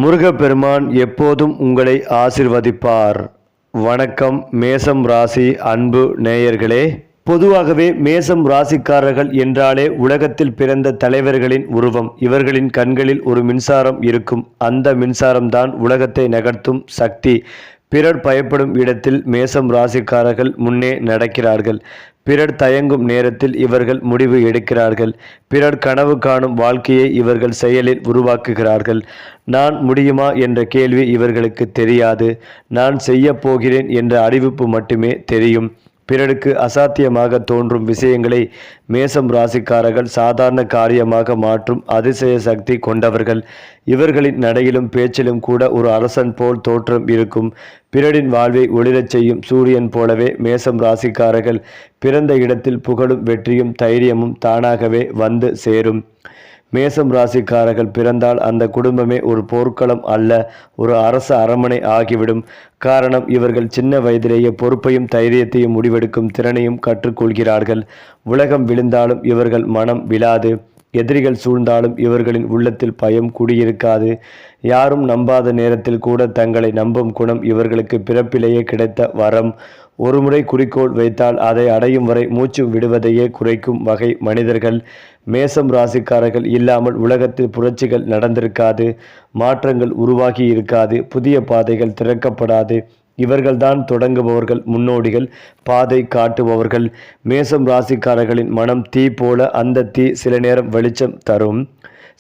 முருகப்பெருமான் எப்போதும் உங்களை ஆசிர்வதிப்பார். வணக்கம் மேசம் ராசி அன்பு நேயர்களே. பொதுவாகவே மேசம் ராசிக்காரர்கள் என்றாலே உலகத்தில் பிறந்த தலைவர்களின் உருவம். இவர்களின் கண்களில் ஒரு மின்சாரம் இருக்கும். அந்த மின்சாரம்தான் உலகத்தை நகர்த்தும் சக்தி. பிறர் பயப்படும் இடத்தில் மேசம் ராசிக்காரர்கள் முன்னே நடக்கிறார்கள். பிறர் தயங்கும் நேரத்தில் இவர்கள் முடிவு எடுக்கிறார்கள். பிறர் கனவு காணும் வாழ்க்கையை இவர்கள் செயலில் உருவாக்குகிறார்கள். நான் முடியுமா என்ற கேள்வி இவர்களுக்கு தெரியாது. நான் செய்ய போகிறேன் என்ற அறிவிப்பு மட்டுமே தெரியும். பிறருக்கு அசாத்தியமாக தோன்றும் விஷயங்களை மேசம் ராசிக்காரர்கள் சாதாரண காரியமாக மாற்றும் அதிசய சக்தி கொண்டவர்கள். இவர்களின் நடையிலும் பேச்சிலும் கூட ஒரு அரசன் போல் தோற்றம் இருக்கும். பிறரின் வாழ்வை ஒளிரச் செய்யும் சூரியன் போலவே மேசம் ராசிக்காரர்கள் பிறந்த இடத்தில் புகழும் வெற்றியும் தைரியமும் தானாகவே வந்து சேரும். மேசம் ராசிக்காரர்கள் பிறந்தால் அந்த குடும்பமே ஒரு போர்க்களம் அல்ல, ஒரு அரச அரண்மனை ஆகிவிடும். காரணம், இவர்கள் சின்ன வயதிலேயே பொறுப்பையும் தைரியத்தையும் முடிவெடுக்கும் திறனையும் கற்றுக்கொள்கிறார்கள். உலகம் விழுந்தாலும் இவர்கள் மனம் விழாது. எதிரிகள் சூழ்ந்தாலும் இவர்களின் உள்ளத்தில் பயம் குடியிருக்காது. யாரும் நம்பாத நேரத்தில் கூட தங்களை நம்பும் குணம் இவர்களுக்கு பிறப்பிலேயே கிடைத்த வரம். ஒருமுறை குறிக்கோள் வைத்தால் அதை அடையும் வரை மூச்சு விடுவதையே குறைக்கும் வகை மனிதர்கள். மேசம் ராசிக்காரர்கள் இல்லாமல் உலகத்தில் புரட்சிகள் நடந்திருக்காது, மாற்றங்கள் உருவாகி இருக்காது, புதிய பாதைகள் திறக்கப்படாது. இவர்கள்தான் தொடங்குபவர்கள், முன்னோடிகள், பாதை காட்டுபவர்கள். மேசம் ராசிக்காரர்களின் மனம் தீ போல. அந்த தீ சில நேரம் வெளிச்சம் தரும்,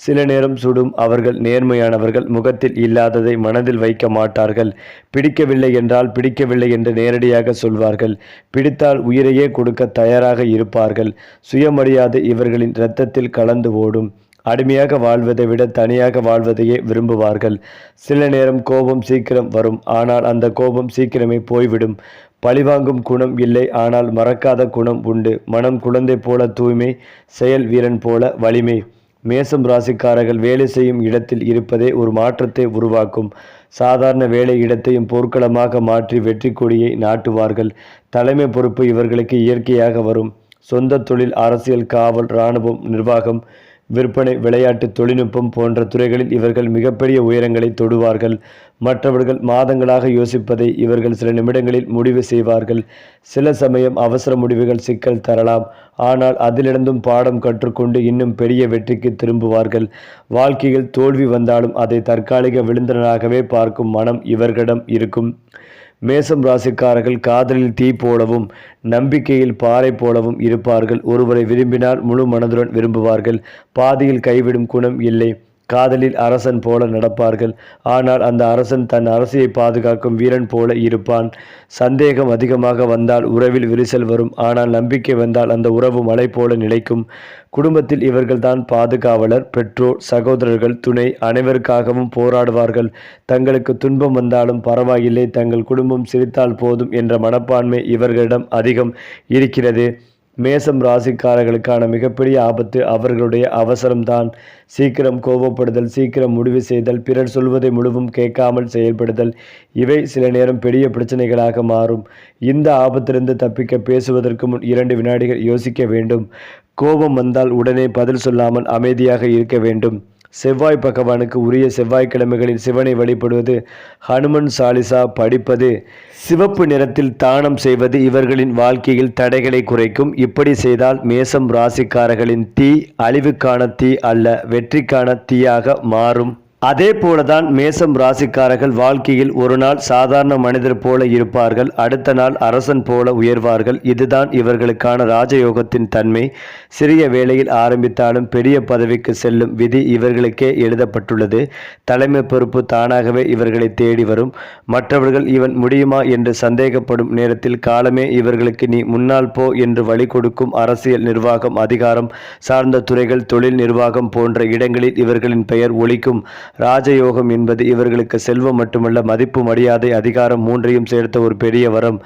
சில நேரம் சுடும். அவர்கள் நேர்மையானவர்கள். முகத்தில் இல்லாததை மனதில் வைக்க மாட்டார்கள். பிடிக்கவில்லை என்றால் பிடிக்கவில்லை என்று நேரடியாக சொல்வார்கள். பிடித்தால் உயிரையே கொடுக்க தயாராக இருப்பார்கள். சுயமரியாதை இவர்களின் இரத்தத்தில் கலந்து ஓடும். அடிமையாக வாழ்வதை விட தனியாக வாழ்வதையே விரும்புவார்கள். சில நேரம் கோபம் சீக்கிரம் வரும், ஆனால் அந்த கோபம் சீக்கிரமே போய்விடும். பழிவாங்கும் குணம் இல்லை, ஆனால் மறக்காத குணம் உண்டு. மனம் குழந்தை போல தூய்மை, செயல் வீரன் போல வலிமை. மேசம் ராசிக்காரர்கள் வேலை செய்யும் இடத்தில் இருப்பதே ஒரு மாற்றத்தை உருவாக்கும். சாதாரண வேலை இடத்தையும் போர்க்களமாக மாற்றி வெற்றி கொடியை நாட்டுவார்கள். தலைமை பொறுப்பு இவர்களுக்கு இயற்கையாக வரும். சொந்த தொழில், அரசியல், காவல், இராணுவம், நிர்வாகம், விற்பனை, விளையாட்டு, தொழில்நுட்பம் போன்ற துறைகளில் இவர்கள் மிகப்பெரிய உயரங்களை தொடுவார்கள். மற்றவர்கள் மாதங்களாக யோசிப்பதை இவர்கள் சில நிமிடங்களில் முடிவு செய்வார்கள். சில சமயம் அவசர முடிவுகள் சிக்கல் தரலாம், ஆனால் அதிலிருந்தும் பாடம் கற்றுக்கொண்டு இன்னும் பெரிய வெற்றிக்கு திரும்புவார்கள். வாழ்க்கையில் தோல்வி வந்தாலும் அதை தற்காலிக விழுந்தனாகவே பார்க்கும் மனம் இவர்களிடம் இருக்கும். மேசம் ராசிக்காரர்கள் காதலில் தீ போலவும் நம்பிக்கையில் பாறை போலவும் இருப்பார்கள். ஒருவரை விரும்பினால் முழு மனதுடன் விரும்புவார்கள். பாதியில் கைவிடும் குணம் இல்லை. காதலில் அரசன் போல நடப்பார்கள், ஆனால் அந்த அரசன் தன் அரசியை பாதுகாக்கும் வீரன் போல இருப்பான். சந்தேகம் அதிகமாக வந்தால் உறவில் விரிசல் வரும், ஆனால் நம்பிக்கை வந்தால் அந்த உறவு மலை போல நிலைக்கும். குடும்பத்தில் இவர்கள்தான் பாதுகாவலர். பெற்றோர், சகோதரர்கள், துணை அனைவருக்காகவும் போராடுவார்கள். தங்களுக்கு துன்பம் வந்தாலும் பரவாயில்லை, தங்கள் குடும்பம் சிரித்தால் போதும் என்ற மனப்பான்மை இவர்களிடம் அதிகம் இருக்கிறது. மேசம் ராசிக்காரர்களுக்கான மிகப்பெரிய ஆபத்து அவர்களுடைய அவசரம்தான். சீக்கிரம் கோபப்படுதல், சீக்கிரம் முடிவு செய்தல், பிறர் சொல்வதை முழுவதும் கேட்காமல் செயல்படுதல், இவை சில நேரம் பெரிய பிரச்சனைகளாக மாறும். இந்த ஆபத்திலிருந்து தப்பிக்க பேசுவதற்கு முன் 2 வினாடிகள் யோசிக்க வேண்டும். கோபம் வந்தால் உடனே பதில் சொல்லாமல் அமைதியாக இருக்க வேண்டும். செவ்வாய் பகவானுக்கு உரிய செவ்வாய்க்கிழமைகளில் சிவனை வழிபடுவது, ஹனுமன் சாலிசா படிப்பது, சிவப்பு நிறத்தில் தானம் செய்வது இவர்களின் வாழ்க்கையில் தடைகளை குறைக்கும். இப்படி செய்தால் மேசம் ராசிக்காரர்களின் தீ அழிவுக்கான தீ அல்ல, வெற்றிக்கான தீயாக மாறும். அதே போலதான் மேசம் ராசிக்காரர்கள் வாழ்க்கையில் ஒரு நாள் சாதாரண மனிதர் போல இருப்பார்கள், அடுத்த நாள் அரசன் போல உயர்வார்கள். இதுதான் இவர்களுக்கான ராஜயோகத்தின் தன்மை. சிறிய வேளையில் ஆரம்பித்தாலும் பெரிய பதவிக்கு செல்லும் விதி இவர்களுக்கே எழுதப்பட்டுள்ளது. தலைமை பொறுப்பு தானாகவே இவர்களை தேடி வரும். மற்றவர்கள் இவன் முடியுமா என்று சந்தேகப்படும் நேரத்தில் காலமே இவர்களுக்கு நீ முன்னால் போ என்று வழி கொடுக்கும். அரசியல், நிர்வாகம், அதிகாரம் சார்ந்த துறைகள், தொழில் நிர்வாகம் போன்ற இடங்களில் இவர்களின் பெயர் ஒலிக்கும். ராஜயோகம் என்பது இவர்களுக்கு செல்வம் மட்டுமல்ல, மதிப்பு, மரியாதை, அதிகாரம் மூன்றையும் சேர்த்த ஒரு பெரிய வரம்.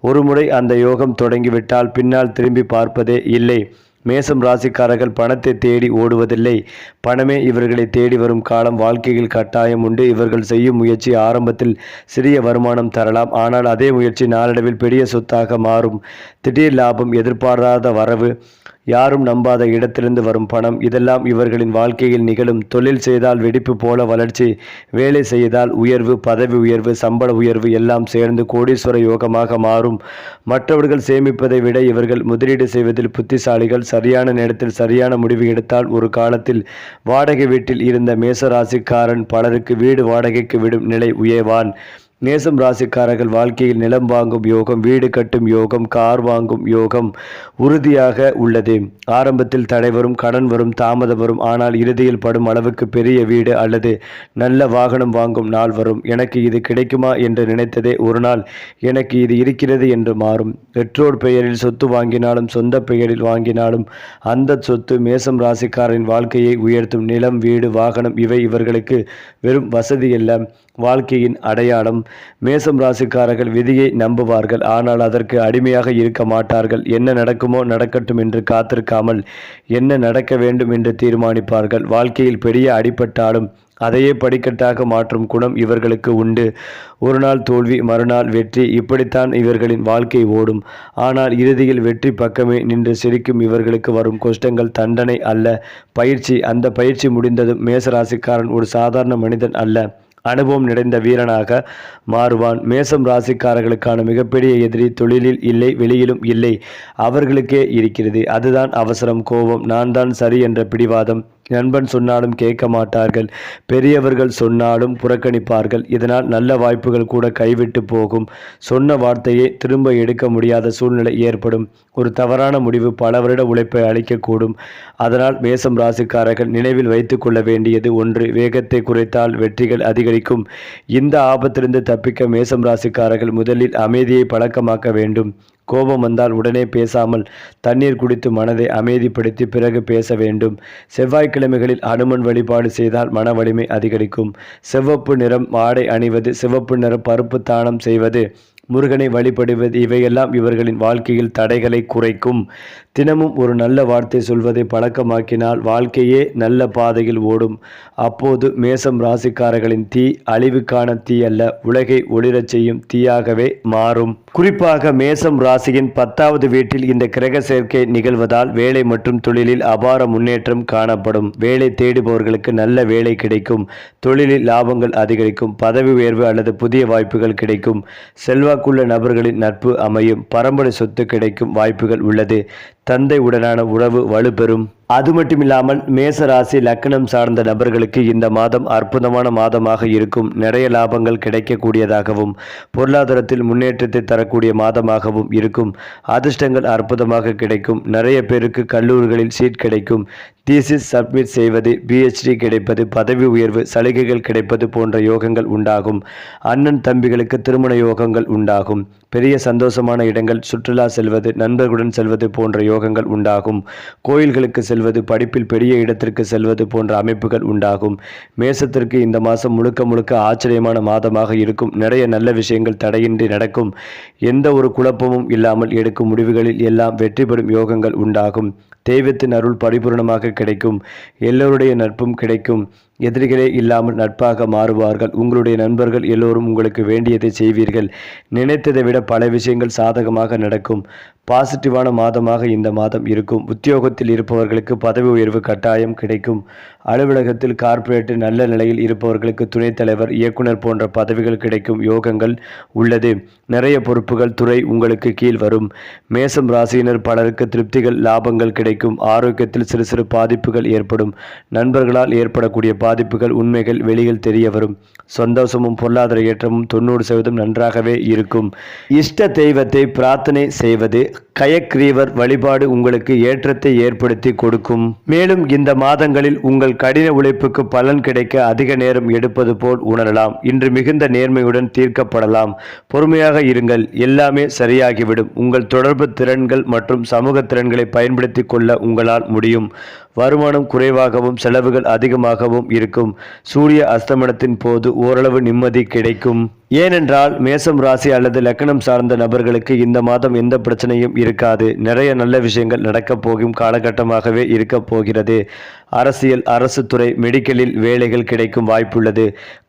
ஒருமுறை அந்த யோகம் தொடங்கிவிட்டால் பின்னால் திரும்பி பார்ப்பதே இல்லை. மேசம் ராசிக்காரர்கள் பணத்தை தேடி ஓடுவதில்லை, பணமே இவர்களை தேடி வரும் காலம் வாழ்க்கையில் கட்டாயம் உண்டு. இவர்கள் செய்யும் முயற்சி ஆரம்பத்தில் சிறிய வருமானம் தரலாம், ஆனால் அதே முயற்சி நாளடைவில் பெரிய சொத்தாக மாறும். திடீர் லாபம், எதிர்பாராத வரவு, யாரும் நம்பாத இடத்திலிருந்து வரும் பணம், இதெல்லாம் இவர்களின் வாழ்க்கையில் நிகழும். தொழில் செய்தால் வெடிப்பு போல வளர்ச்சி, வேலை செய்தால் உயர்வு, பதவி உயர்வு, சம்பள உயர்வு எல்லாம் சேர்ந்து கோடீஸ்வர யோகமாக மாறும். மற்றவர்கள் சேமிப்பதை விட இவர்கள் முதலீடு செய்வதில் புத்திசாலிகள். சரியான நேரத்தில் சரியான முடிவு எடுத்தால் ஒரு காலத்தில் வாடகை வீட்டில் இருந்த மேசராசிக்காரன் பலருக்கு வீடு வாடகைக்கு விடும் நிலை உயர்வான். மேசம் ராசிக்காரர்கள் வாழ்க்கையில் நிலம் வாங்கும் யோகம், வீடு கட்டும் யோகம், கார் வாங்கும் யோகம் உறுதியாக உள்ளது. ஆரம்பத்தில் தடை வரும், கடன் வரும், தாமதம் வரும். ஆனால் இறுதியில் படும் அளவுக்கு பெரிய வீடு அல்லது நல்ல வாகனம் வாங்கும் நாள் வரும். எனக்கு இது கிடைக்குமா என்று நினைத்ததே ஒரு நாள் எனக்கு இது இருக்கிறது என்று மாறும். பெற்றோர் பெயரில் சொத்து வாங்கினாலும் சொந்த பெயரில் வாங்கினாலும் அந்த சொத்து மேசம் ராசிக்காரரின் வாழ்க்கையை உயர்த்தும். நிலம், வீடு, வாகனம் இவை இவர்களுக்கு வெறும் வசதி அல்ல, வாழ்க்கையின் அடையாளம். மேசம் ராசிக்காரர்கள் விதியை நம்புவார்கள், ஆனால் அதற்கு அடிமையாக இருக்க மாட்டார்கள். என்ன நடக்குமோ நடக்கட்டும் என்று காத்திருக்காமல் என்ன நடக்க வேண்டும் என்று தீர்மானிப்பார்கள். வாழ்க்கையில் பெரிய அடிபட்டாலும் அதையே படிக்கட்டாக மாற்றும் குணம் இவர்களுக்கு உண்டு. ஒரு நாள் தோல்வி, மறுநாள் வெற்றி, இப்படித்தான் இவர்களின் வாழ்க்கை ஓடும். ஆனால் இறுதியில் வெற்றி பக்கமே நின்று சிரிக்கும். இவர்களுக்கு வரும் கஷ்டங்கள் தண்டனை அல்ல, பயிற்சி. அந்த பயிற்சி முடிந்ததும் மேசராசிக்காரன் ஒரு சாதாரண மனிதன் அல்ல, அனுபவம் நிறைந்த வீரனாக மாறுவான். மேசம் ராசிக்காரர்களுக்கான மிகப்பெரிய எதிரி தொழிலில் இல்லை, வெளியிலும் இல்லை, அவர்களுக்கே இருக்கிறது. அதுதான் அவசரம், கோபம், நான் தான் சரி என்ற பிடிவாதம். நண்பன் சொன்னாலும் கேட்க மாட்டார்கள், பெரியவர்கள் சொன்னாலும் புறக்கணிப்பார்கள். இதனால் நல்ல வாய்ப்புகள் கூட கைவிட்டு போகும். சொன்ன வார்த்தையை திரும்ப எடுக்க முடியாத சூழ்நிலை ஏற்படும். ஒரு தவறான முடிவு பல வருட உழைப்பை அளிக்கக்கூடும். அதனால் மேசம் ராசிக்காரர்கள் நினைவில் வைத்து கொள்ள வேண்டியது ஒன்று: வேகத்தை குறைத்தால் வெற்றிகள் அதிகரிக்கும். இந்த ஆபத்திலிருந்து தப்பிக்க மேசம் ராசிக்காரர்கள் முதலில் அமைதியை பழக்கமாக்க வேண்டும். கோபம் வந்தால் உடனே பேசாமல் தண்ணீர் குடித்து மனதை அமைதிப்படுத்தி பிறகு பேச வேண்டும். செவ்வாய்க்கிழமைகளில் அனுமன் வழிபாடு செய்தால் மன வலிமை அதிகரிக்கும். சிவப்பு நிறம் ஆடை அணிவது, சிவப்பு நிறம் பருப்பு தானம் செய்வது, முருகனை வழிபடுவது இவையெல்லாம் இவர்களின் வாழ்க்கையில் தடைகளை குறைக்கும். தினமும் ஒரு நல்ல வார்த்தை சொல்வதை பழக்கமாக்கினால் வாழ்க்கையே நல்ல பாதையில் ஓடும். அப்போது மேசம் ராசிக்காரர்களின் தீ அழிவுக்கான தீ அல்ல, உலகை ஒளிரச் செய்யும் தீயாகவே மாறும். குறிப்பாக மேசம் ராசியின் 10வது வீட்டில் இந்த கிரக சேர்க்கை நிகழ்வதால் வேலை மற்றும் தொழிலில் அபார முன்னேற்றம் காணப்படும். வேலை தேடுபவர்களுக்கு நல்ல வேலை கிடைக்கும், தொழிலில் லாபங்கள் அதிகரிக்கும், பதவி உயர்வு அல்லது புதிய வாய்ப்புகள் கிடைக்கும், செல்வாக்குள்ள நபர்களின் நட்பு அமையும், பரம்பரை சொத்து கிடைக்கும் வாய்ப்புகள் உள்ளது, தந்தை உடனான உறவு வலுப்பெறும். அது மட்டுமில்லாமல் மேச ராசி லக்னம் சார்ந்த நபர்களுக்கு இந்த மாதம் அற்புதமான மாதமாக இருக்கும். நிறைய லாபங்கள் கிடைக்கக்கூடியதாகவும் பொருளாதாரத்தில் முன்னேற்றத்தை தரக்கூடிய மாதமாகவும் இருக்கும். அதிர்ஷ்டங்கள் அற்புதமாக கிடைக்கும். நிறைய பேருக்கு கல்லூரிகளில் சீட் கிடைக்கும். தீசிஸ் சப்மிட் செய்வது, PhD கிடைப்பது, பதவி உயர்வு, சலுகைகள் கிடைப்பது போன்ற யோகங்கள் உண்டாகும். அண்ணன் தம்பிகளுக்கு திருமண யோகங்கள் உண்டாகும். பெரிய சந்தோஷமான இடங்கள், சுற்றுலா செல்வது, நண்பர்களுடன் செல்வது போன்ற யோகங்கள் உண்டாகும். கோயில்களுக்கு செல்வது, படிப்பில் பெரிய இடத்திற்கு செல்வது போன்ற அமைப்புகள் உண்டாகும். மேசத்திற்கு இந்த மாதம் முழுக்க முழுக்க ஆச்சரியமான மாதமாக இருக்கும். நிறைய நல்ல விஷயங்கள் தடையின்றி நடக்கும். எந்த ஒரு குழப்பமும் இல்லாமல் எடுக்கும் முடிவுகளில் எல்லாம் வெற்றி பெறும் யோகங்கள் உண்டாகும். தெய்வத்தின் அருள் பரிபூர்ணமாக கிடைக்கும். எல்லோருடைய நட்பும் கிடைக்கும். எதிரிகளே இல்லாமல் நட்பாக மாறுவார்கள். உங்களுடைய நண்பர்கள் எல்லோரும் உங்களுக்கு வேண்டியதை செய்வீர்கள். நினைத்ததை விட பல விஷயங்கள் சாதகமாக நடக்கும். பாசிட்டிவான மாதமாக இந்த மாதம் இருக்கும். உத்தியோகத்தில் இருப்பவர்களுக்கு பதவி உயர்வு கட்டாயம் கிடைக்கும். அலுவலகத்தில் கார்ப்பரேட் நல்ல நிலையில் இருப்பவர்களுக்கு துணைத் தலைவர், இயக்குனர் போன்ற பதவிகள் கிடைக்கும் யோகங்கள் உள்ளது. நிறைய பொறுப்புகள், துறை உங்களுக்கு கீழ் வரும். மேசம் ராசியினர் பலருக்கு திருப்திகள், லாபங்கள் கிடைக்கும். ஆரோக்கியத்தில் சிறு சிறு பாதிப்புகள் ஏற்படும். நண்பர்களால் ஏற்படக்கூடிய பாதிப்புகள், உண்மைகள் வெளியில் தெரிய வரும். சந்தோஷமும் பொருளாதார ஏற்றமும் 90% நன்றாகவே இருக்கும். இஷ்ட தெய்வத்தை பிரார்த்தனை செய்வது, கயக்ரீவர் வழிபாடு உங்களுக்கு ஏற்றத்தை ஏற்படுத்தி கொடுக்கும். மேலும் இந்த மாதங்களில் உங்கள் கடின உழைப்புக்கு பலன் கிடைக்க அதிக நேரம் எடுப்பது போல் உணரலாம். இன்று மிகுந்த நேர்மையுடன் தீர்க்கப்படலாம். பொறுமையாக இருங்கள், எல்லாமே சரியாகிவிடும். உங்கள் தொடர்பு திறன்கள் மற்றும் சமூக திறன்களை பயன்படுத்தி கொள்ள உங்களால் முடியும். வருமானம் குறைவாகவும் செலவுகள் அதிகமாகவும் இருக்கும். சூரிய அஸ்தமனத்தின் போது ஓரளவு நிம்மதி கிடைக்கும். ஏனென்றால் மேசம் ராசி அல்லது லக்னம் சார்ந்த நபர்களுக்கு இந்த மாதம் எந்த பிரச்சனையும் இருக்காது. நிறைய நல்ல விஷயங்கள் நடக்கப் போகும் காலகட்டமாகவே இருக்கப் போகிறது. அரசியல், அரசு துறை, மெடிக்கலில் வேலைகள் கிடைக்கும் வாய்ப்புள்ளது.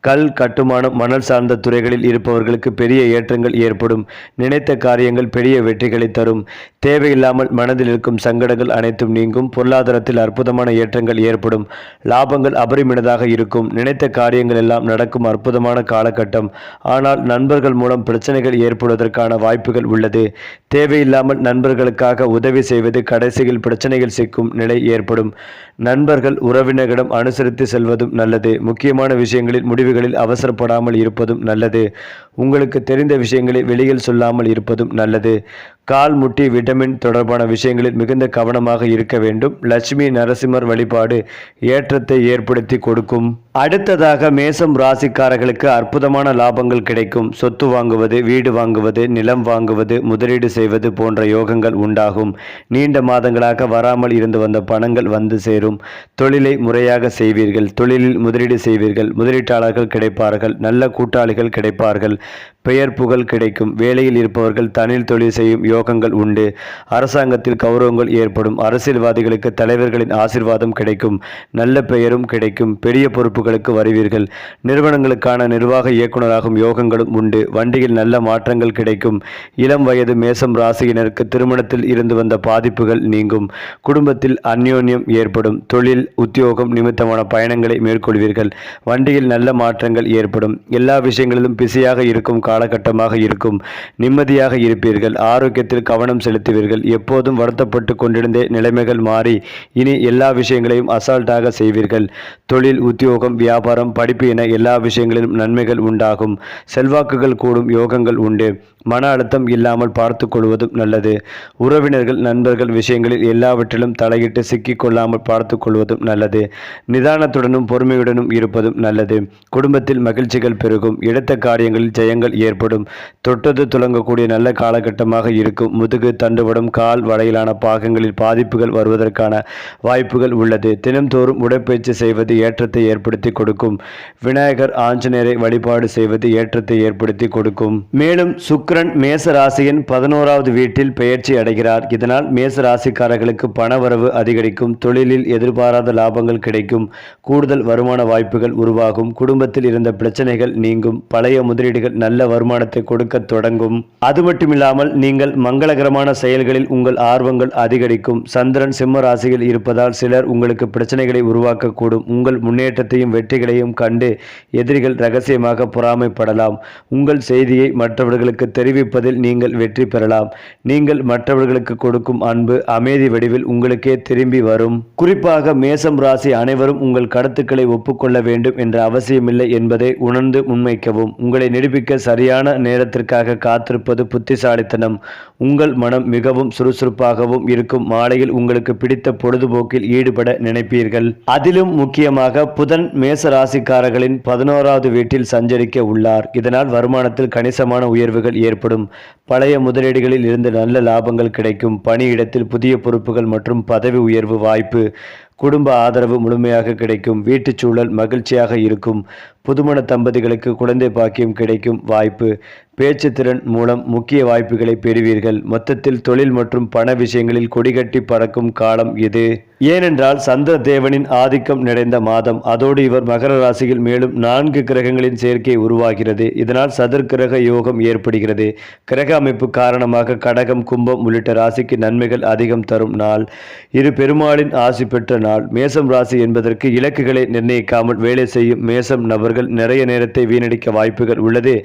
கல், கட்டுமானம், மணல் சார்ந்த துறைகளில் இருப்பவர்களுக்கு பெரிய ஏற்றங்கள் ஏற்படும். நினைத்த காரியங்கள் பெரிய வெற்றிகளை தரும். தேவையில்லாமல் மனதில் இருக்கும் சங்கடங்கள் அனைத்தும் நீங்கும். பொருளாதாரத்தில் அற்புதமான ஏற்றங்கள் ஏற்படும். லாபங்கள் அபரிமிதமாக இருக்கும். நினைத்த காரியங்கள் எல்லாம் நடக்கும் அற்புதமான காலகட்டம். ஆனால் நண்பர்கள் மூலம் பிரச்சனைகள் ஏற்படுவதற்கான வாய்ப்புகள் உள்ளது. தேவையில்லாமல் நண்பர்களுக்காக உதவி செய்வது கடைசியில் பிரச்சனைகள் சிக்கும் நிலை ஏற்படும். நண்பர்கள், உறவினர்களிடம் அனுசரித்து செல்வதும் நல்லது. முக்கியமான விஷயங்களில் முடிவுகளில் அவசரப்படாமல் இருப்பதும் நல்லது. உங்களுக்கு தெரிந்த விஷயங்களை வெளியில் சொல்லாமல் இருப்பதும் நல்லது. கால், முட்டி, விட்டமின் தொடர்பான விஷயங்களில் மிகுந்த கவனமாக இருக்க வேண்டும். லட்சுமி நரசிம்மர் வழிபாடு ஏற்றத்தை ஏற்படுத்தி கொடுக்கும். அடுத்ததாக மேசம் ராசிக்காரர்களுக்கு அற்புதமான லாபங்கள் கிடைக்கும். சொத்து வாங்குவது, வீடு வாங்குவது, நிலம் வாங்குவது, முதலீடு செய்வது போன்ற யோகங்கள் உண்டாகும். நீண்ட மாதங்களாக வராமல் இருந்து வந்த பணங்கள் வந்து சேரும். தொழிலை முறையாக செய்வீர்கள். தொழிலில் முதலீடு செய்வீர்கள். முதலீட்டாளர்கள் கிடைப்பார்கள். நல்ல கூட்டாளிகள் கிடைப்பார்கள். பெயர் புகழ் கிடைக்கும். வேலையில் இருப்பவர்கள் தனில் தொழில் செய்யும் யோகங்கள் உண்டு. அரசாங்கத்தில் கௌரவங்கள் ஏற்படும். அரசியல்வாதிகளுக்கு தலைவர்களின் ஆசீர்வாதம் கிடைக்கும். நல்ல பெயரும் கிடைக்கும். பெரிய பொறுப்புகளுக்கு வருவீர்கள். நிறுவனங்களுக்கான நிர்வாக இயக்குநராகும் யோகங்களும் உண்டு. வண்டியில் நல்ல மாற்றங்கள் கிடைக்கும். இளம் வயது மேசம் ராசியினருக்கு திருமணத்தில் இருந்து வந்த பாதிப்புகள் நீங்கும். குடும்பத்தில் அந்யோன்யம் ஏற்படும். தொழில், உத்தியோகம் நிமித்தமான பயணங்களை மேற்கொள்வீர்கள். வண்டியில் நல்ல மாற்றங்கள் ஏற்படும். எல்லா விஷயங்களிலும் பிஸியாக இருக்கும் காலகட்டமாக இருக்கும். நிம்மதியாக இருப்பீர்கள். ஆரோக்கியத்தில் கவனம் செலுத்துவீர்கள். எப்போதும் வருத்தப்பட்டு கொண்டிருந்த நிலைமைகள் மாறி இனி எல்லா விஷயங்களையும் அசால்ட்டாக செய்வீர்கள். தொழில், உத்தியோகம், வியாபாரம், படிப்பு என எல்லா விஷயங்களிலும் நன்மைகள் உண்டாகும். செல்வாக்குகள் கூடும் யோகங்கள் உண்டு. மன அழுத்தம் இல்லாமல் பார்த்து கொள்வதும் நல்லது. உறவினர்கள், நண்பர்கள் விஷயங்களில் எல்லாவற்றிலும் தலையிட்டு சிக்கிக் கொள்ளாமல் பார்த்து கொள்வதும் நல்லது. நிதானத்துடனும் பொறுமையுடனும் இருப்பதும் நல்லது. குடும்பத்தில் மகிழ்ச்சிகள் பெருகும். எடுத்த காரியங்களில் ஜெயங்கள் ஏற்படும். தொட்டது துலங்கக்கூடிய நல்ல காலகட்டமாக இருக்கும். முதுகு, தண்டுவடம், கால் வரையிலான பாகங்களில் பாதிப்புகள் வருவதற்கான வாய்ப்புகள் உள்ளது. தினம்தோறும் உடற்பயிற்சி செய்வது ஏற்றத்தை ஏற்படுத்தி கொடுக்கும். விநாயகர், ஆஞ்சநேயரை வழிபாடு செய்வது ஏற்றத்தை ஏற்படுத்தி கொடுக்கும். மேலும் சுக்கிரன் மேச ராசியின் 11வது வீட்டில் பெயர்ச்சி அடைகிறார். இதனால் மேச ராசிக்காரர்களுக்கு பணவரவு அதிகரிக்கும். தொழிலில் எதிர்பாராத லாபங்கள் கிடைக்கும். கூடுதல் வருமான வாய்ப்புகள் உருவாகும். குடும்பத்தில் இருந்த பிரச்சனைகள் நீங்கும். பழைய முதலீடுகள் நல்ல வருமானத்தை கொடுக்க தொடங்கும். அது மட்டுமில்லாமல் நீங்கள் மங்களகரமான செயல்களில் உங்கள் ஆர்வங்கள் அதிகரிக்கும். சந்திரன் சிம்ம ராசியில் இருப்பதால் சிலர் உங்களுக்கு பிரச்சனைகளை உருவாக்கக்கூடும். உங்கள் முன்னேற்றத்தையும் வெற்றிகளையும் கண்டு எதிரிகள் ரகசியமாக பொறாமைப்படலாம். உங்கள் செய்தியை மற்றவர்களுக்கு தெரிவிப்பதில் நீங்கள் வெற்றி பெறலாம். நீங்கள் மற்றவர்களுக்கு கொடுக்கும் அன்பு அமைதி வடிவில் உங்களுக்கே திரும்பி வரும். குறிப்பாக மேசம் ராசி அனைவரும் உங்கள் கருத்துக்களை ஒப்புக்கொள்ள வேண்டும் என்ற அவசியமில்லை என்பதை உணர்ந்து முன்வைக்கவும். உங்களை நிரூபிக்க சரியான நேரத்திற்காக காத்திருப்பது புத்திசாலித்தனம். உங்கள் மனம் மிகவும் சுறுசுறுப்பாகவும் இருக்கும். மாலையில் உங்களுக்கு பிடித்த பொழுதுபோக்கில் ஈடுபட நினைப்பீர்கள். அதிலும் முக்கியமாக புதன் மேச ராசிக்காரர்களின் 11வது வீட்டில் சஞ்சரிக்க உள்ளார். இதனால் வருமானத்தில் கணிசமான உயர்வுகள் ஏற்படும். பழைய முதலீடுகளில் இருந்து நல்ல லாபங்கள் கிடைக்கும். பணியிடத்தில் புதிய பொறுப்புகள் மற்றும் பதவி உயர்வு வாய்ப்பு. குடும்ப ஆதரவு முழுமையாக கிடைக்கும். வீட்டுச் சூழல் மகிழ்ச்சியாக இருக்கும். புதுமண தம்பதிகளுக்கு குழந்தை பாக்கியம் கிடைக்கும் வாய்ப்பு. பேச்சு திறன் மூலம் முக்கிய வாய்ப்புகளை பெறுவீர்கள். மொத்தத்தில் தொழில் மற்றும் பண விஷயங்களில் கொடிகட்டி பறக்கும் காலம் இது. ஏனென்றால் சந்திர தேவனின் ஆதிக்கம் நிறைந்த மாதம். அதோடு இவர் மகர ராசியில் மேலும் 4 கிரகங்களின் சேர்க்கை உருவாகிறது. இதனால் சதுர்கிரக யோகம் ஏற்படுகிறது. கிரக அமைப்பு காரணமாக கடகம், கும்பம் உள்ளிட்ட ராசிக்கு நன்மைகள் அதிகம் தரும் நாள். இரு பெருமாளின் ஆசி பெற்ற நாள். மேசம் ராசி என்பதற்கு இலக்குகளை நிர்ணயிக்காமல் வேலை செய்யும் மேசம் நபர்கள் நிறைய நேரத்தை வீணடிக்க வாய்ப்புகள் உள்ளது.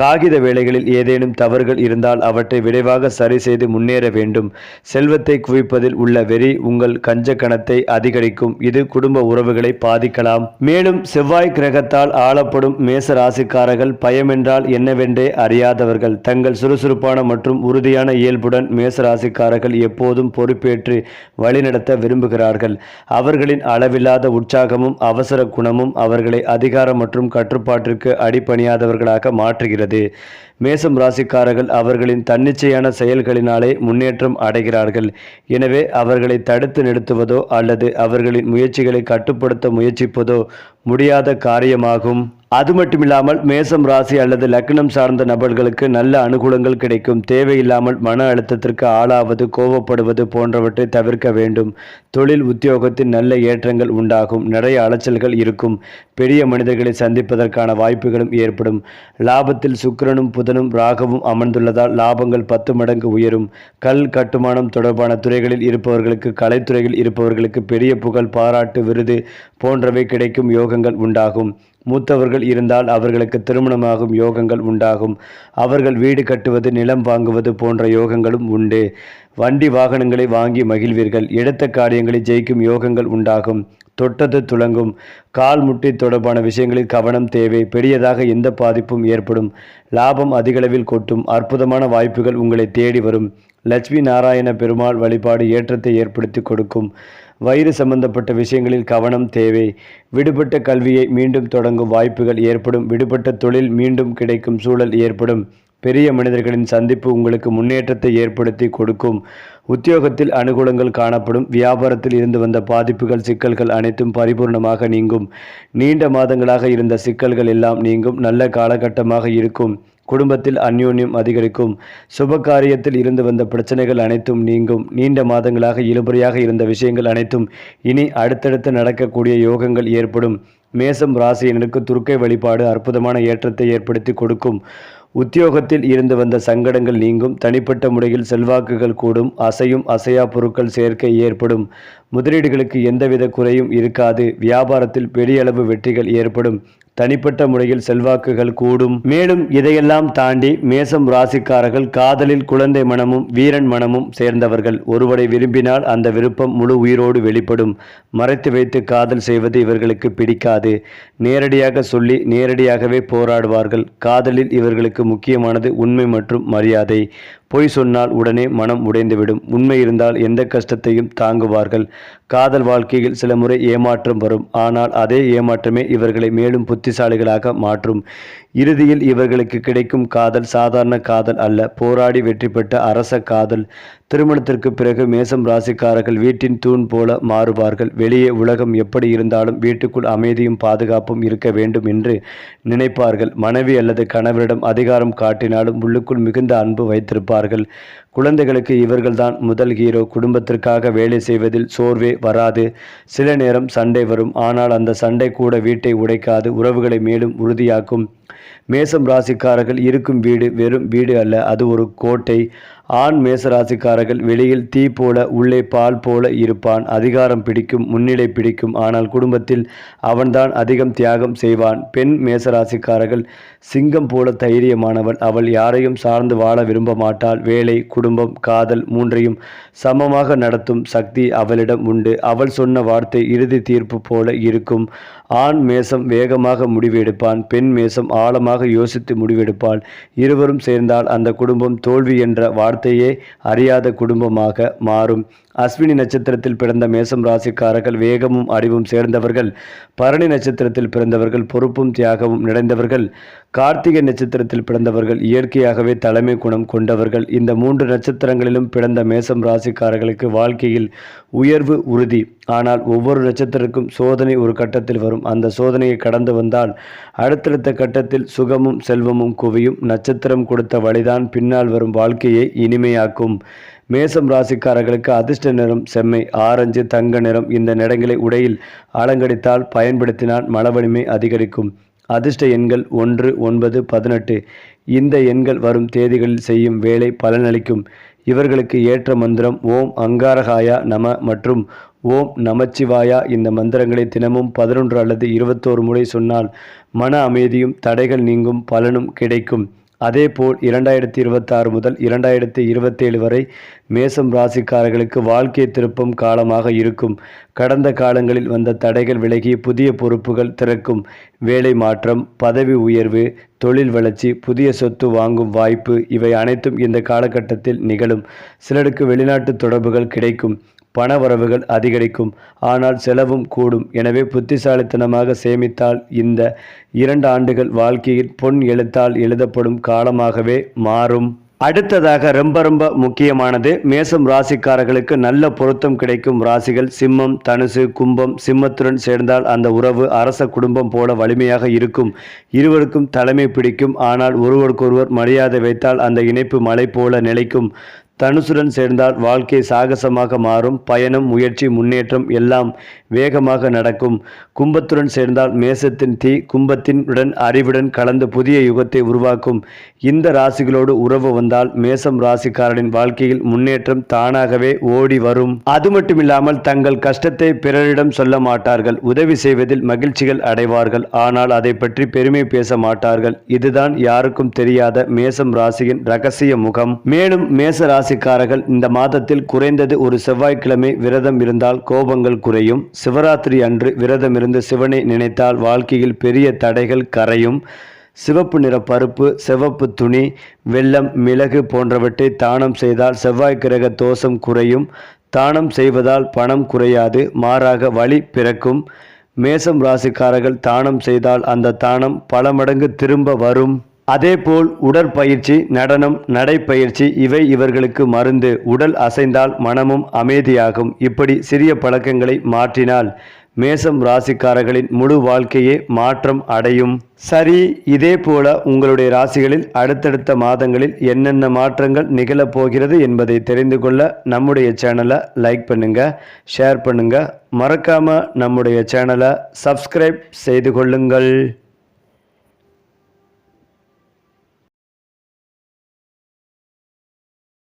காகித வேலைகளில் ஏதேனும் தவறுகள் இருந்தால் அவற்றை விரைவாக சரி செய்து முன்னேற வேண்டும். செல்வத்தை குவிப்பதில் உள்ள வெறி உங்கள் கஞ்சக்கணத்தை அதிகரிக்கும். இது குடும்ப உறவுகளை பாதிக்கலாம். மேலும் செவ்வாய் கிரகத்தால் ஆளப்படும் மேச ராசிக்காரர்கள் பயமென்றால் என்னவென்றே அறியாதவர்கள். தங்கள் சுறுசுறுப்பான மற்றும் உறுதியான இயல்புடன் மேச ராசிக்காரர்கள் எப்போதும் பொறுப்பேற்று வழிநடத்த விரும்புகிறார்கள். அவர்களின் அளவில்லாத உற்சாகமும் அவசர குணமும் அவர்களை அதிகாரம் மற்றும் கட்டுப்பாட்டிற்கு அடிபணியாதவர்களாக மாற்றுகிறது. மேசம் ராசிக்காரர்கள் அவர்களின் தன்னிச்சையான செயல்களினாலே முன்னேற்றம் அடைகிறார்கள். எனவே அவர்களை தடுத்து நிறுத்துவதோ அல்லது அவர்களின் முயற்சிகளை கட்டுப்படுத்த முயற்சிப்பதோ முடியாத காரியமாகும். அது மட்டுமில்லாமல் மேசம் ராசி அல்லது லக்னம் சார்ந்த நபர்களுக்கு நல்ல அனுகூலங்கள் கிடைக்கும். தேவையில்லாமல் மன அழுத்தத்திற்கு ஆளாவது, கோபப்படுவது போன்றவற்றை தவிர்க்க வேண்டும். தொழில் உத்தியோகத்தில் நல்ல ஏற்றங்கள் உண்டாகும். நிறைய அலைச்சல்கள் இருக்கும். பெரிய மனிதர்களை சந்திப்பதற்கான வாய்ப்புகளும் ஏற்படும். லாபத்தில் சுக்கிரனும் புதனும் ராகவும் அமர்ந்துள்ளதால் லாபங்கள் 10 மடங்கு உயரும். கல் கட்டுமானம் தொடர்பான துறைகளில் இருப்பவர்களுக்கு, கலைத்துறையில் இருப்பவர்களுக்கு பெரிய புகழ், பாராட்டு, விருது போன்றவை கிடைக்கும் யோகங்கள் உண்டாகும். மூத்தவர்கள் இருந்தால் அவர்களுக்கு திருமணமாகும் யோகங்கள் உண்டாகும். அவர்கள் வீடு கட்டுவது, நிலம் வாங்குவது போன்ற யோகங்களும் உண்டு. வண்டி வாகனங்களை வாங்கி மகிழ்வீர்கள். எடுத்த காரியங்களை ஜெயிக்கும் யோகங்கள் உண்டாகும். தொட்டது துலங்கும். கால் முட்டி தொடர்பான விஷயங்களில் கவனம் தேவை. பெரியதாக எந்த பாதிப்பும் ஏற்படும். லாபம் அதிகளவில் கொட்டும். அற்புதமான வாய்ப்புகள் உங்களை தேடி வரும். லட்சுமி நாராயண பெருமாள் வழிபாடு ஏற்றத்தை ஏற்படுத்தி கொடுக்கும். வயிறு சம்பந்தப்பட்ட விஷயங்களில் கவனம் தேவை. விடுபட்ட கல்வியை மீண்டும் தொடங்கும் வாய்ப்புகள் ஏற்படும். விடுபட்ட தொழில் மீண்டும் கிடைக்கும் சூழல் ஏற்படும். பெரிய மனிதர்களின் சந்திப்பு உங்களுக்கு முன்னேற்றத்தை ஏற்படுத்தி கொடுக்கும். உத்தியோகத்தில் அனுகூலங்கள் காணப்படும். வியாபாரத்தில் இருந்து வந்த பாதிப்புகள், சிக்கல்கள் அனைத்தும் பரிபூர்ணமாக நீங்கும். நீண்ட மாதங்களாக இருந்த சிக்கல்கள் எல்லாம் நீங்கும். நல்ல காலகட்டமாக இருக்கும். குடும்பத்தில் அந்யோன்யம் அதிகரிக்கும். சுப காரியத்தில் இருந்து வந்த பிரச்சனைகள் அனைத்தும் நீங்கும். நீண்ட மாதங்களாக இழுபறியாக இருந்த விஷயங்கள் அனைத்தும் இனி அடுத்தடுத்து நடக்கக்கூடிய யோகங்கள் ஏற்படும். மேசம் ராசியினருக்கு துர்க்கை வழிபாடு அற்புதமான ஏற்றத்தை ஏற்படுத்தி கொடுக்கும். உத்தியோகத்தில் இருந்து வந்த சங்கடங்கள் நீங்கும். தனிப்பட்ட முறையில் செல்வாக்குகள் கூடும். அசையும் அசையா பொருட்கள் சேர்க்கை ஏற்படும். முதலீடுகளுக்கு எந்தவித குறையும் இருக்காது. வியாபாரத்தில் பெரிய அளவு வெற்றிகள் ஏற்படும். தனிப்பட்ட முறையில் செல்வாக்குகள் கூடும். மேலும் இதையெல்லாம் தாண்டி மேசம் ராசிக்காரர்கள் காதலில் குழந்தை மனமும் வீரன் மனமும் சேர்ந்தவர்கள். ஒருவரை விரும்பினால் அந்த விருப்பம் முழு உயிரோடு வெளிப்படும். மறைத்து வைத்து காதல் செய்வது இவர்களுக்கு பிடிக்காது. நேரடியாக சொல்லி நேரடியாகவே போராடுவார்கள். காதலில் இவர்களுக்கு முக்கியமானது உண்மை மற்றும் மரியாதை. பொய் சொன்னால் உடனே மனம் உடைந்துவிடும். உண்மை இருந்தால் எந்த கஷ்டத்தையும் தாங்குவார்கள். காதல் வாழ்க்கையில் சில முறை ஏமாற்றம் வரும். ஆனால் அதே ஏமாற்றமே இவர்களை மேலும் புத்திசாலிகளாக மாற்றும். இறுதியில் இவர்களுக்கு கிடைக்கும் காதல் சாதாரண காதல் அல்ல, போராடி வெற்றி பெற்ற அரச காதல். திருமணத்திற்கு பிறகு மேசம் ராசிக்காரர்கள் வீட்டின் தூண் போல மாறுவார்கள். வெளியே உலகம் எப்படி இருந்தாலும் வீட்டுக்குள் அமைதியும் பாதுகாப்பும் இருக்க வேண்டும் என்று நினைப்பார்கள். மனைவி அல்லது கணவரிடம் அதிகாரம் காட்டினாலும் உள்ளுக்குள் மிகுந்த அன்பு வைத்திருப்பார்கள். குழந்தைகளுக்கு இவர்கள்தான் முதல் ஹீரோ. குடும்பத்திற்காக வேலை செய்வதில் சோர்வே வராது. சில நேரம் சண்டை வரும். ஆனால் அந்த சண்டை கூட வீட்டை உடைக்காது, உறவுகளை மேலும் உறுதியாக்கும். மேசம் ராசிக்காரர்கள் இருக்கும் வீடு வெறும் வீடு அல்ல, அது ஒரு கோட்டை. ஆண் மேசராசிக்காரர்கள் வெளியில் தீ போல உள்ளே பால் போல இருப்பான். அதிகாரம் பிடிக்கும், முன்னிலை பிடிக்கும். ஆனால் குடும்பத்தில் அவன்தான் அதிகம் தியாகம் செய்வான். பெண் மேசராசிக்காரர்கள் சிங்கம் போல தைரியமானவள். அவள் யாரையும் சார்ந்து வாழ விரும்ப மாட்டாள். வேலை, குடும்பம், காதல் மூன்றையும் சமமாக நடத்தும் சக்தி அவளிடம் உண்டு. அவள் சொன்ன வார்த்தை இறுதி தீர்ப்பு போல இருக்கும். ஆண் மேசம் வேகமாக முடிவு எடுப்பான். பெண் மேசம் ஆழமாக யோசித்து முடிவெடுப்பாள். இருவரும் சேர்ந்தால் அந்த குடும்பம் தோல்வி என்ற வார்த்தையே அறியாத குடும்பமாக மாறும். அஸ்வினி நட்சத்திரத்தில் பிறந்த மேசம் ராசிக்காரர்கள் வேகமும் அறிவும் சேர்ந்தவர்கள். பரணி நட்சத்திரத்தில் பிறந்தவர்கள் பொறுப்பும் தியாகமும் நிறைந்தவர்கள். கார்த்திகை நட்சத்திரத்தில் பிறந்தவர்கள் இயற்கையாகவே தலைமை குணம் கொண்டவர்கள். இந்த 3 நட்சத்திரங்களிலும் பிறந்த மேசம் ராசிக்காரர்களுக்கு வாழ்க்கையில் உயர்வு உறுதி. ஆனால் ஒவ்வொரு நட்சத்திரத்திற்கும் சோதனை ஒரு கட்டத்தில் வரும். அந்த சோதனையை கடந்து வந்தால் அடுத்தடுத்த கட்டத்தில் சுகமும் செல்வமும் குவியும். நட்சத்திரம் கொடுத்த வழிதான் பின்னால் வரும் வாழ்க்கையை இனிமையாக்கும். மேசம் ராசிக்காரர்களுக்கு அதிர்ஷ்ட நிறம் செம்மை, ஆரஞ்சு, தங்க நிறம். இந்த நிறங்களை உடையில் அலங்கரித்தால் பயன்படுத்தினால் மனவலிமை அதிகரிக்கும். அதிர்ஷ்ட எண்கள் 1, 9, 18. இந்த எண்கள் வரும் தேதிகளில் செய்யும் வேலை பலனளிக்கும். இவர்களுக்கு ஏற்ற மந்திரம் ஓம் அங்காரகாயா நம மற்றும் ஓம் நமச்சிவாயா. இந்த மந்திரங்களை தினமும் 11 அல்லது 21 முறை சொன்னால் மன அமைதியும் தடைகள் நீங்கும், பலனும் கிடைக்கும். அதேபோல் 2026 முதல் 2027 வரை மேசம் ராசிக்காரர்களுக்கு வாழ்க்கை திருப்பம் காலமாக இருக்கும். கடந்த காலங்களில் வந்த தடைகள் விலகி புதிய பொறுப்புகள் திறக்கும். வேலை மாற்றம், பதவி உயர்வு, தொழில் வளர்ச்சி, புதிய சொத்து வாங்கும் வாய்ப்பு, இவை அனைத்தும் இந்த காலகட்டத்தில் நிகழும். சிலருக்கு வெளிநாட்டு தொடர்புகள் கிடைக்கும். பணவரவுகள் அதிகரிக்கும், ஆனால் செலவும் கூடும். எனவே புத்திசாலித்தனமாக சேமித்தால் இந்த 2 ஆண்டுகள் வாழ்க்கையில் பொன் எழுத்தால் எழுதப்படும் காலமாகவே மாறும். அடுத்ததாக ரொம்ப முக்கியமானது, மேசம் ராசிக்காரர்களுக்கு நல்ல பொருத்தம் கிடைக்கும் ராசிகள் சிம்மம், தனுசு, கும்பம். சிம்மத்துடன் சேர்ந்தால் அந்த உறவு அரச குடும்பம் போல வலிமையாக இருக்கும். இருவருக்கும் தலைமை பிடிக்கும். ஆனால் ஒருவருக்கொருவர் மரியாதை வைத்தால் அந்த இணைப்பு மலை போல நிலைக்கும். தனுசுடன் சேர்ந்தால் வாழ்க்கை சாகசமாக மாறும். பயணம், முயற்சி, முன்னேற்றம் எல்லாம் வேகமாக நடக்கும். கும்பத்துடன் சேர்ந்தால் மேசத்தின் தீ கும்பத்தின் உடன் அறிவுடன் கலந்து புதிய யுகத்தை உருவாக்கும். இந்த ராசிகளோடு உறவு வந்தால் மேசம் ராசிக்காரனின் வாழ்க்கையில் முன்னேற்றம் தானாகவே ஓடி வரும். அது மட்டுமில்லாமல் தங்கள் கஷ்டத்தை பிறரிடம் சொல்ல மாட்டார்கள். உதவி செய்வதில் மகிழ்ச்சிகள் அடைவார்கள். ஆனால் அதை பற்றி பெருமை பேச மாட்டார்கள். இதுதான் யாருக்கும் தெரியாத மேசம் ராசியின் ரகசிய முகம். மேலும் மேச ராசிக்காரர்கள் இந்த மாதத்தில் குறைந்தது ஒரு செவ்வாய்க்கிழமை விரதம் இருந்தால் கோபங்கள் குறையும். சிவராத்திரி அன்று விரதம் இருந்து சிவனை நினைத்தால் வாழ்க்கையில் பெரிய தடைகள் கரையும். சிவப்பு நிற பருப்பு, சிவப்பு துணி, வெல்லம், மிளகு போன்றவற்றை தானம் செய்தால் செவ்வாய் கிரக தோஷம் குறையும். தானம் செய்வதால் பணம் குறையாது, மாறாக வழி பிறக்கும். மேசம் ராசிக்காரர்கள் தானம் செய்தால் அந்த தானம் பல மடங்கு திரும்ப வரும். அதேபோல் உடற்பயிற்சி, நடனம், நடைப்பயிற்சி இவை இவர்களுக்கு மருந்து. உடல் அசைந்தால் மனமும் அமைதியாகும். இப்படி சிறிய பழக்கங்களை மாற்றினால் மேசம் ராசிக்காரர்களின் முழு வாழ்க்கையே மாற்றம் அடையும். சரி, இதே போல உங்களுடைய ராசிகளில் அடுத்தடுத்த மாதங்களில் என்னென்ன மாற்றங்கள் நிகழப்போகிறது என்பதை தெரிந்து கொள்ள நம்முடைய சேனலை லைக் பண்ணுங்க, ஷேர் பண்ணுங்க, மறக்காம நம்முடைய சேனலை சப்ஸ்கிரைப் செய்து கொள்ளுங்கள்.